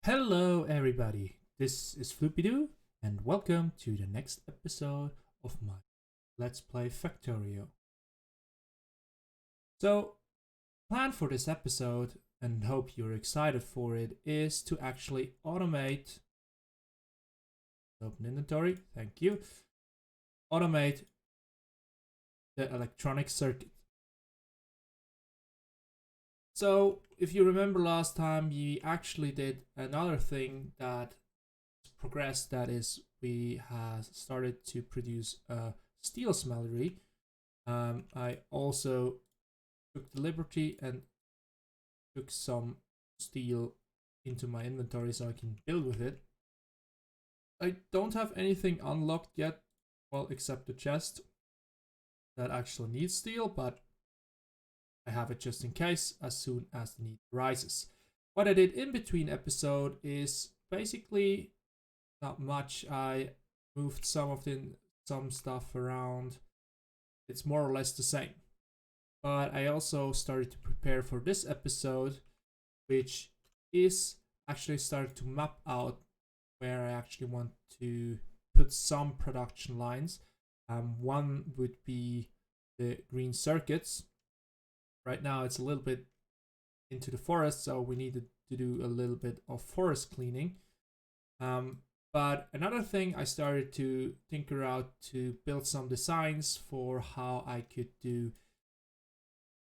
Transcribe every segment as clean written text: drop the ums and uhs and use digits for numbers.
Hello everybody, this is Floopy-Doo and welcome to the next episode of my Let's Play Factorio. So, plan for this episode, and hope you're excited for it, is to actually automate, open inventory, thank you, automate the electronic circuit. So, if you remember last time, we actually did another thing that progressed, that is, we have started to produce a steel smeltery. I also took the liberty and took some steel into my inventory so I can build with it. I don't have anything unlocked yet, well, except the chest that actually needs steel, but I have it just in case as soon as the need arises. What I did in between episode is basically not much. I moved some stuff around. It's more or less the same. But I also started to prepare for this episode, which is actually started to map out where I actually want to put some production lines. One would be the green circuits. Right now it's a little bit into the forest, so we needed to do a little bit of forest cleaning. But another thing, I started to tinker out to build some designs for how I could do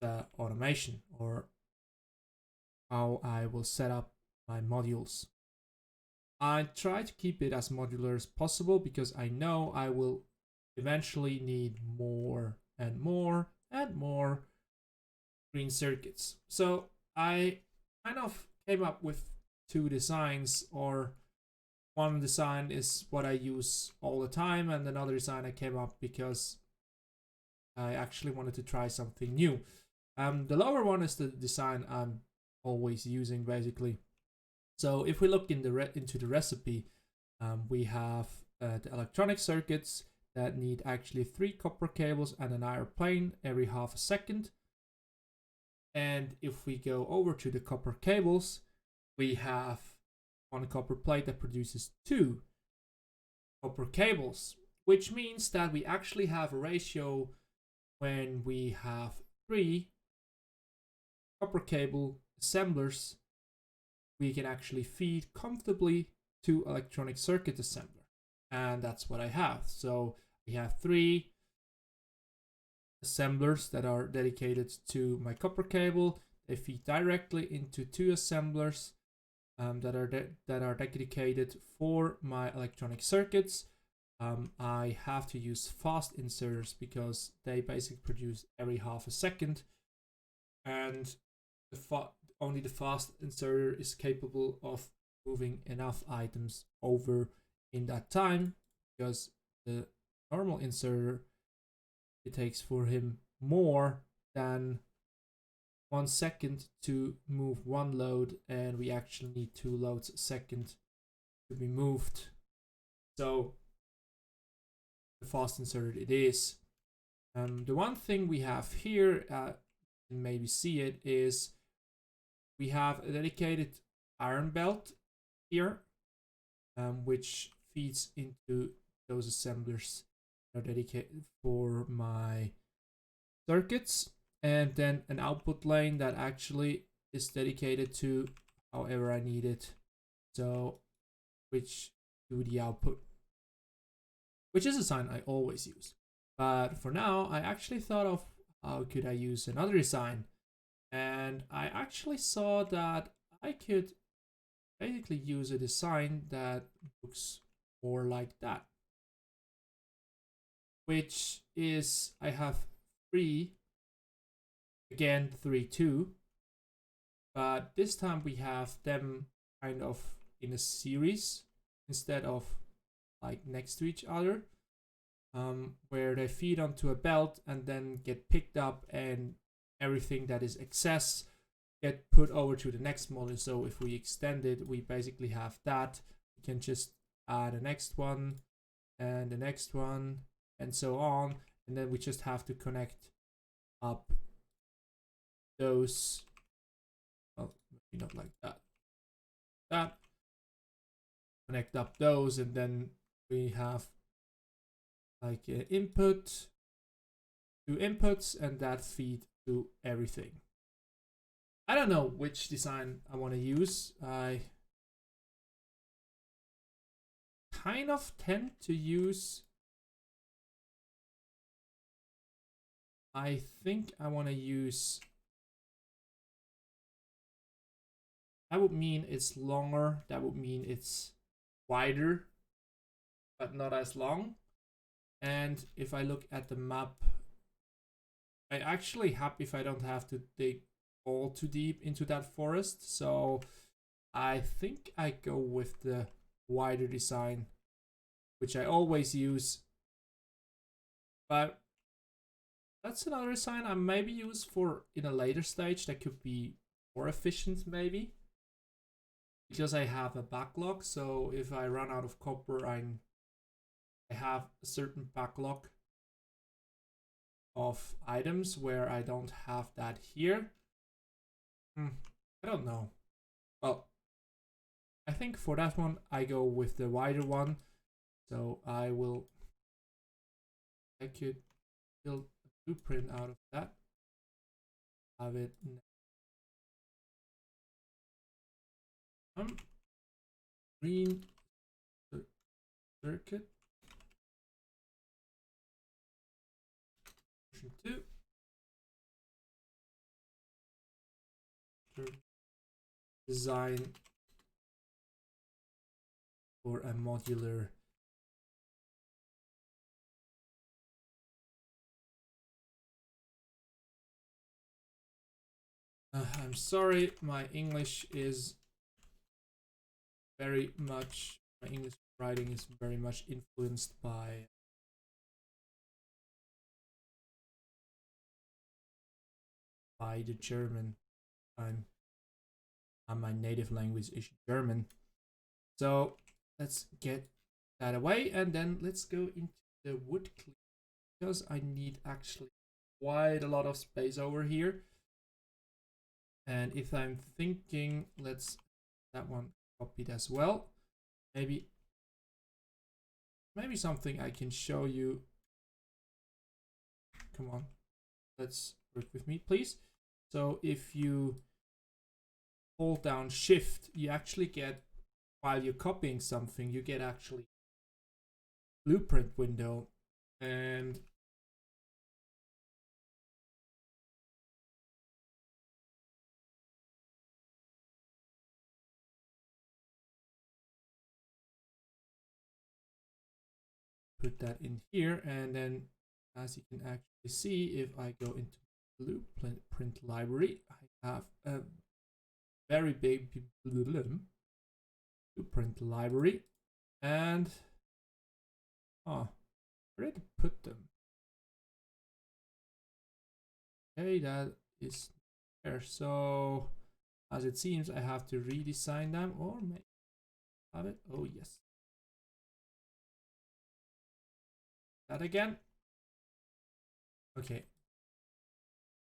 the automation, or how I will set up my modules. I try to keep it as modular as possible because I know I will eventually need more and more and more green circuits. So I kind of came up with two designs, or one design is what I use all the time, and another design I came up because I actually wanted to try something new. The lower one is the design I'm always using, basically. So if we look into the recipe, we have the electronic circuits that need actually 3 copper cables and an iron plane every half a second. And if we go over to the copper cables, we have 1 copper plate that produces 2 copper cables, which means that we actually have a ratio when we have 3 copper cable assemblers, we can actually feed comfortably to electronic circuit assembler. And that's what I have. So we have 3 assemblers that are dedicated to my copper cable. They feed directly into 2 assemblers that are dedicated for my electronic circuits. I have to use fast inserters because they basically produce every half a second, and only the fast inserter is capable of moving enough items over in that time, because the normal inserter, it takes for him more than 1 second to move 1 load, and we actually need 2 loads a second to be moved. So the fast inserter it is. The one thing we have here, you can maybe see it, is we have a dedicated iron belt here, which feeds into those assemblers that are dedicated for my circuits, and then an output lane that actually is dedicated to however I need it, so which do the output, which is a sign I always use. But for now, I actually thought of how could I use another design, and I actually saw that I could basically use a design that looks more like that, which is, I have 3, again 3 2, but this time we have them kind of in a series instead of like next to each other, where they feed onto a belt and then get picked up, and everything that is excess get put over to the next model. So if we extend it, we basically have that. We can just add the next one and the next one and so on, and then we just have to connect up those, well, maybe not like that, connect up those, and then we have like input, 2 inputs, and that feed to everything. I don't know which design I want to use. I kind of tend to use, I think I want to use, that would mean it's longer, that would mean it's wider, but not as long. And if I look at the map, I'm actually happy if I don't have to dig all too deep into that forest. So I think I go with the wider design, which I always use. But that's another design I maybe use for in a later stage that could be more efficient maybe. Because I have a backlog, so if I run out of copper, I have a certain backlog of items where I don't have that here. I don't know. Well, I think for that one I go with the wider one. So I could build a blueprint out of that. Have it green circuit version 2 design for a modular I'm sorry, my English is very much, my English writing is very much influenced by the German. My native language is German. So let's get that away, and then let's go into the wood clean, because I need actually quite a lot of space over here. And if I'm thinking, let's that one copied as well. Maybe something I can show you. Come on, let's work with me, please. So if you hold down shift, you actually get, while you're copying something, you get actually blueprint window, and put that in here. And then as you can actually see, if I go into blueprint library, I have a very big blueprint library, and where did I put them? Okay, that is there. So as it seems, I have to redesign them, or maybe have it. Oh yes, that again. Okay,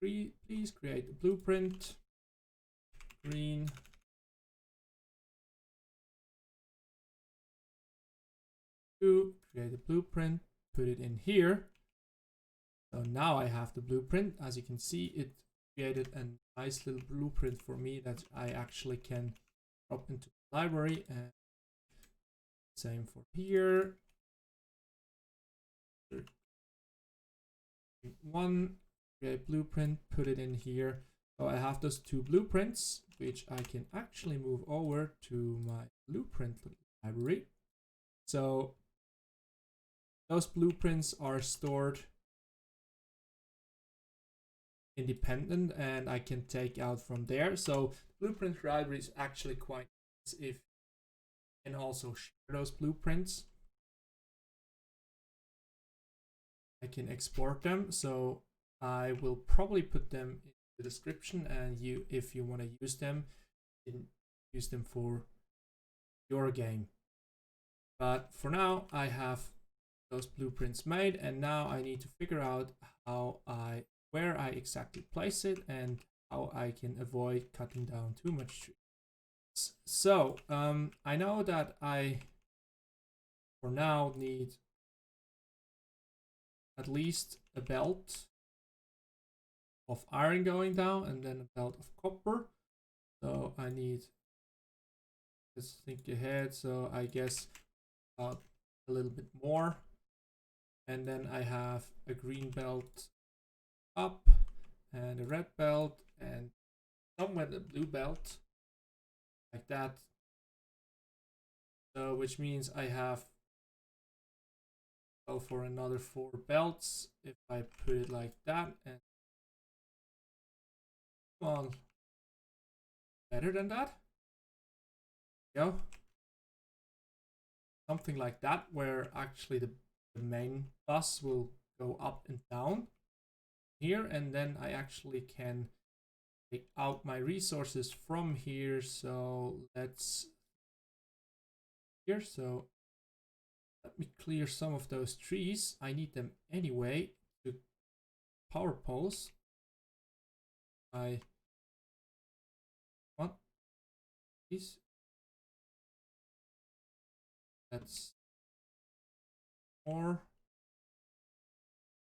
please create a blueprint. Green. Create a blueprint, put it in here. So now I have the blueprint. As you can see, it created a nice little blueprint for me that I actually can drop into the library. And same for here. One, create blueprint, put it in here. So I have those 2 blueprints, which I can actually move over to my blueprint library. So those blueprints are stored independent, and I can take out from there. So blueprint library is actually quite nice if you can also share those blueprints. I can export them, so I will probably put them in the description, and if you want to use them, you can use them for your game. But for now, I have those blueprints made, and now I need to figure out where I exactly place it and how I can avoid cutting down too much trees. So I know that I for now need at least a belt of iron going down and then a belt of copper. So I need, let's think ahead. So I guess a little bit more. And then I have a green belt up and a red belt and somewhere a blue belt like that. So which means I have go for another 4 belts if I put it like that. And well, better than that. Go. Something like that, where actually the main bus will go up and down here, and then I actually can take out my resources from here. So let's here. So let me clear some of those trees. I need them anyway to power poles. I want these. That's more.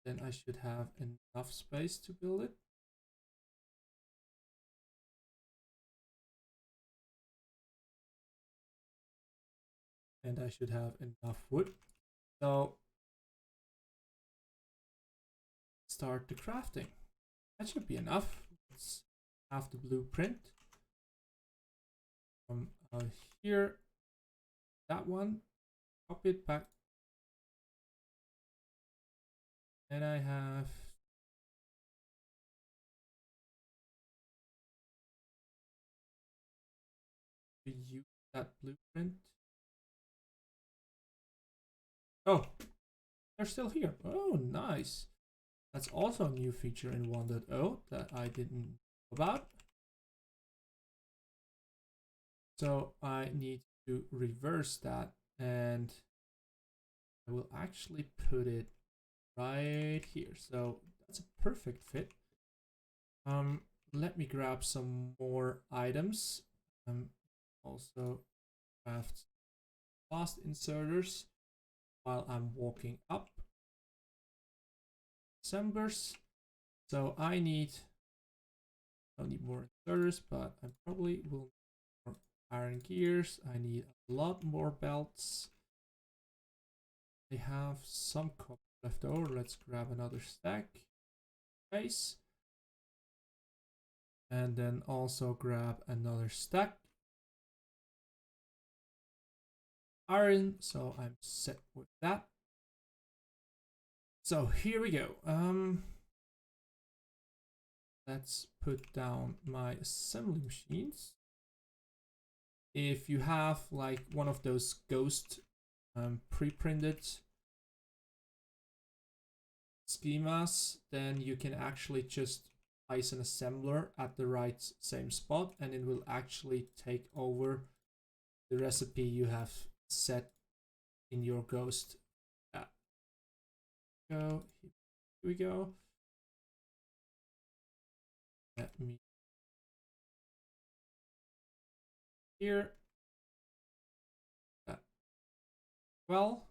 Then I should have enough space to build it. And I should have enough wood. So start the crafting. That should be enough. Let's have the blueprint from here. That one, copy it back. And I have to use that blueprint. Oh, they're still here. Oh, nice. That's also a new feature in 1.0 that I didn't know about. So I need to reverse that, and I will actually put it right here. So that's a perfect fit. Let me grab some more items. Also craft fast inserters while I'm walking up. Assemblers. So I don't need more inserters, but I probably will need more iron gears. I need a lot more belts. I have some copper left over. Let's grab another stack. Base. And then also grab another stack. Iron, so I'm set with that. So here we go. Let's put down my assembly machines. If you have like one of those ghost pre-printed schemas, then you can actually just place an assembler at the right same spot, and it will actually take over the recipe you have set in your ghost. Here we go. Let me here. Well,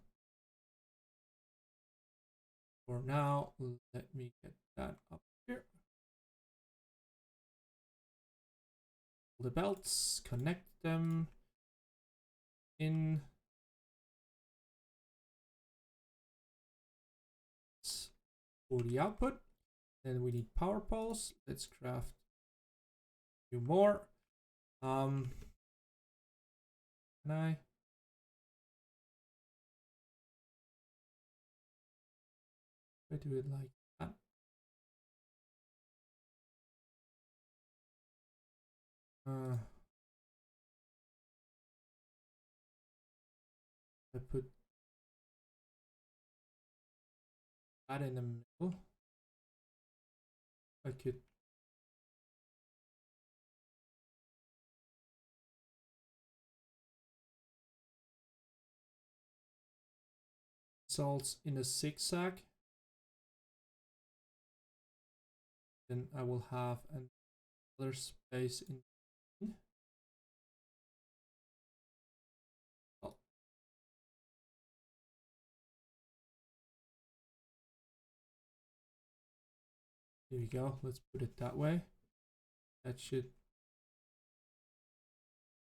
for now, let me get that up here. The belts, connect them in. For the output. Then we need power poles. Let's craft a few more. Can I do it like that? I put that in the middle. I could salts in a zigzag. Then I will have another space in. Oh. Here we go. Let's put it that way. That should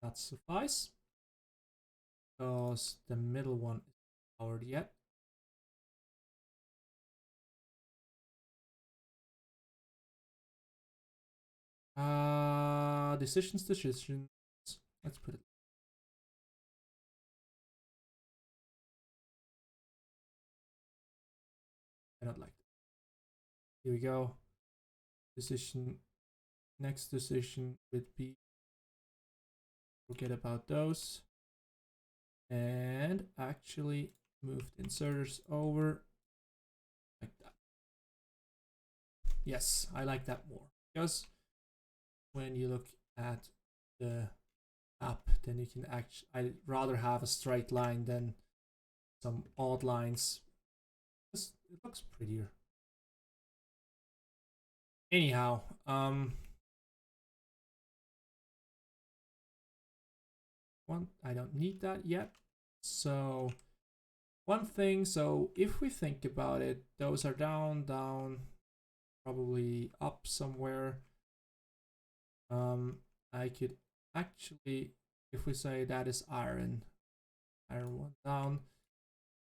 not suffice because the middle one isn't powered yet. Decisions. Let's put it. I don't like that. Here we go. Decision. Next decision would be, forget about those, and actually move the inserters over like that. Yes, I like that more because when you look at the app, then you can actually, I'd rather have a straight line than some odd lines. It looks prettier. Anyhow, I don't need that yet. So one thing, so if we think about it, those are down, probably up somewhere. I could actually, if we say that is iron one down,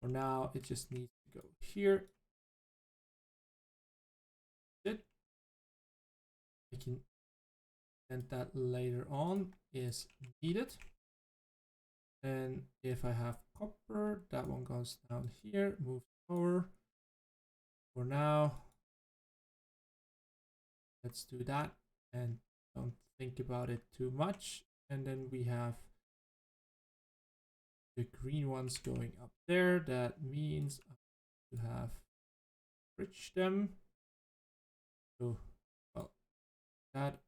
for now it just needs to go here. It. I can and that later on is needed. And if I have copper, that one goes down here, move over. For now, let's do that and don't think about it too much. And then we have the green ones going up there. That means I have bridged them. So, well, that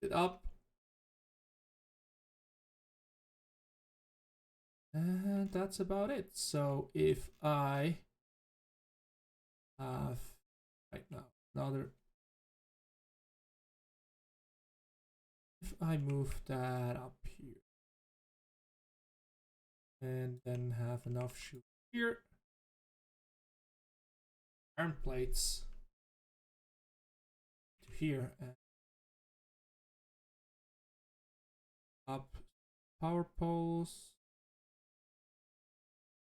it up. And that's about it. So if I have right now another, if I move that up here and then have enough shoe here, iron plates to here and up, power poles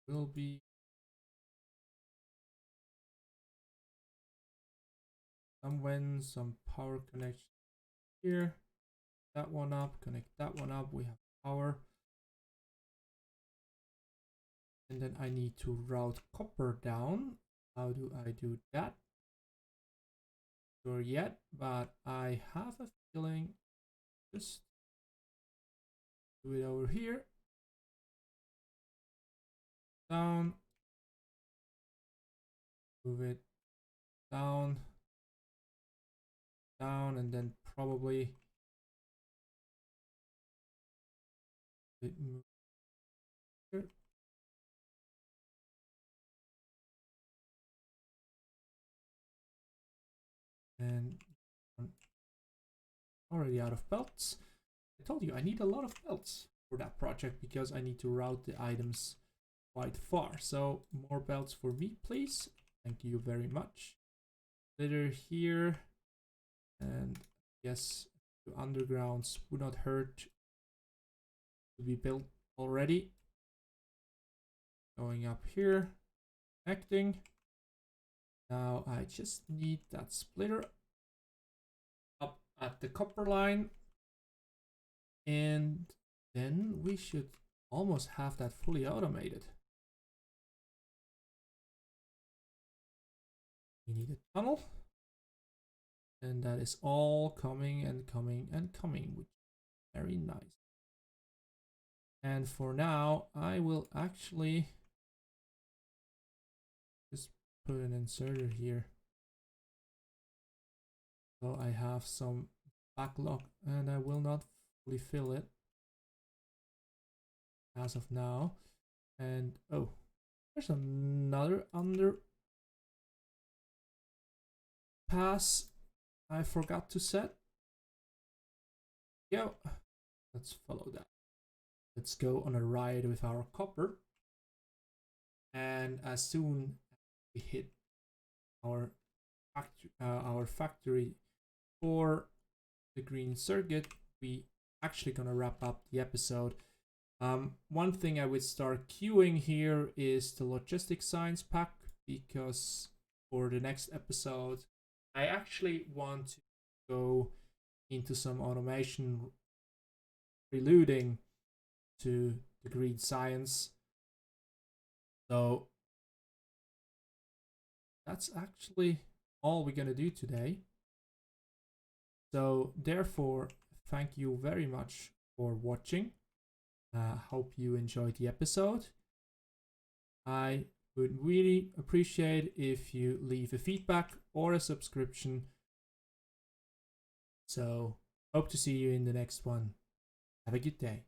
will be some power connection here. That one up, connect that one up. We have power. And then I need to route copper down. How do I do that? Sure yet, but I have a feeling just do it over here. Down. Move it down. Down, and then probably it move here. And I'm already out of belts. I told you I need a lot of belts for that project because I need to route the items quite far. So more belts for me, please. Thank you very much. Glitter here. And yes, the undergrounds would not hurt to be built already. Going up here, connecting. Now I just need that splitter up at the copper line. And then we should almost have that fully automated. We need a tunnel. And that is all coming and coming and coming, which is very nice. And for now, I will actually just put an inserter here. So I have some backlog and I will not fully fill it as of now. And oh, there's another underpass I forgot to set. Go. Let's follow that. Let's go on a ride with our copper. And as soon as we hit our factory for the green circuit, we actually gonna wrap up the episode. One thing I would start queuing here is the logistic science pack, because for the next episode I actually want to go into some automation preluding to the green science. So that's actually all we're gonna do today. So therefore, thank you very much for watching. Hope you enjoyed the episode. I would really appreciate if you leave a feedback or a subscription. So hope to see you in the next one. Have a good day.